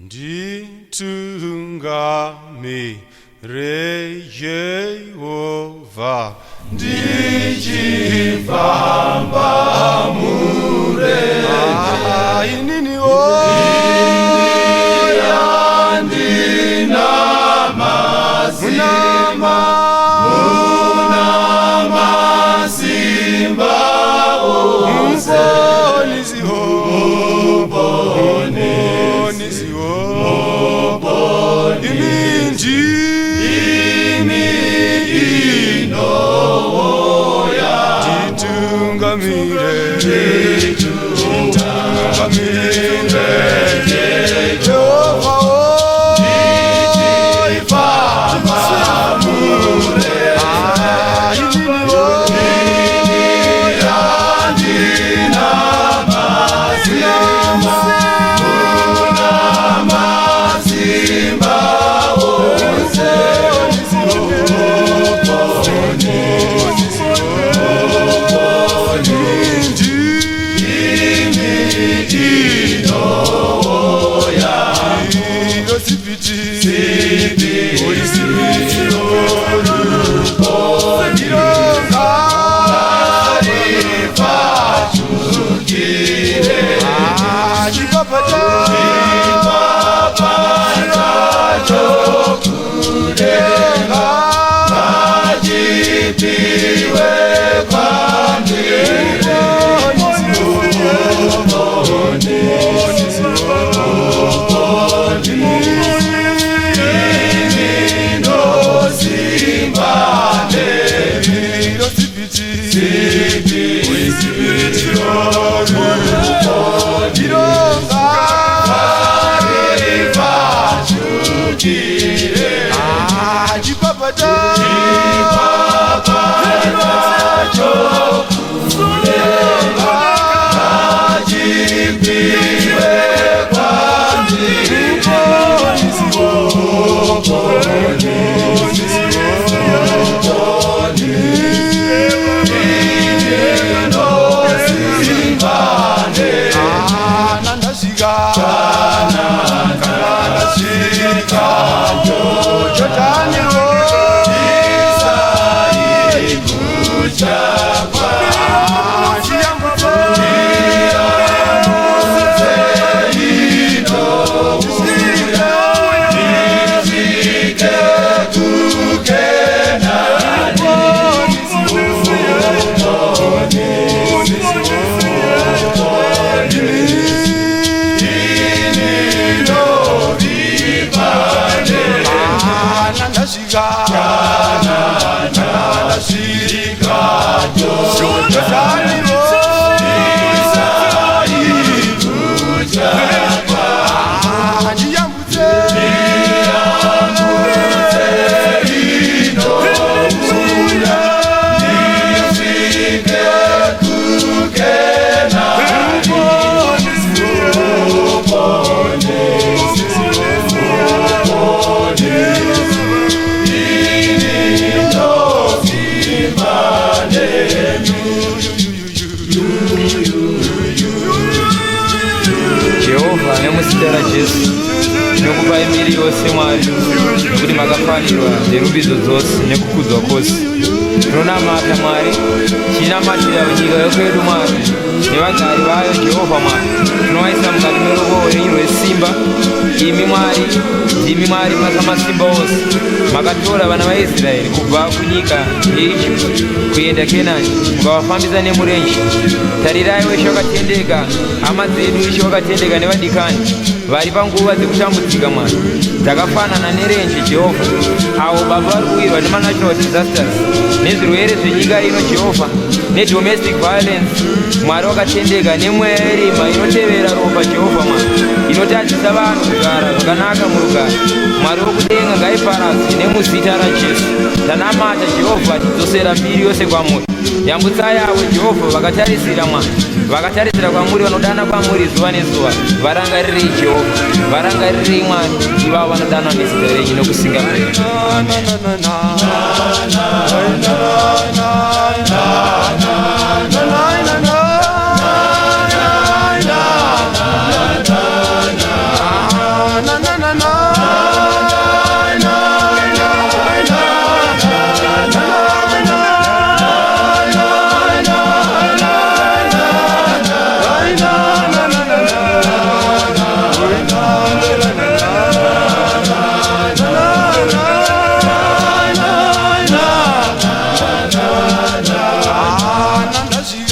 Nditungamire Yehova ndichifamba murenje inini yandina masimba ose nokupa emiri yose Mwari kuti makafanirwa nerubidzo dzose nekukudzwa kwose. Tinonamata Mwari, tinamatira nyika yokwedu Mwari nevagari vayo Jehovha Mwari. Tinovaisa mukati meruoko renyu rwesimba. Imi Mwari ndimi Mwari masamasimba ose. Makatora vana vaIsraeri kubva kunyika yeIjipiti kuenda Kenani, mukavafambisa nemurenje. Tarirai weshe wakatendeka, hama dzedu weshe wakatendeka nevadikani vari panguva dzekutambudzika Mwari dzakafanana nerenje Jehovha, avo baba vari kuwirwa nemanatural disasters, nezvirwere zvenyika ino Jehovha, nedomestic violence. Mwari wakatendeka, nemweya yerima inotevera ropa Jehovha Mwari inotadzisa vanhu kugara zvakanaka murugare. Mwari wokudenga ngaiparadzwe nemuzita raJesu. Tanamata Jehovha, tidzosera mbiri yose kwamuri. Yambutsai avo Jehovha vakatarisira Mwari, vakatarisira kwamuri, vanodana kwamuri zuva nezuva. Varangarirei Jehovha, varangarirei Mwari, ivavo vanodanwa nezita renyu nokusinga kwenyu. Na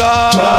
Africa.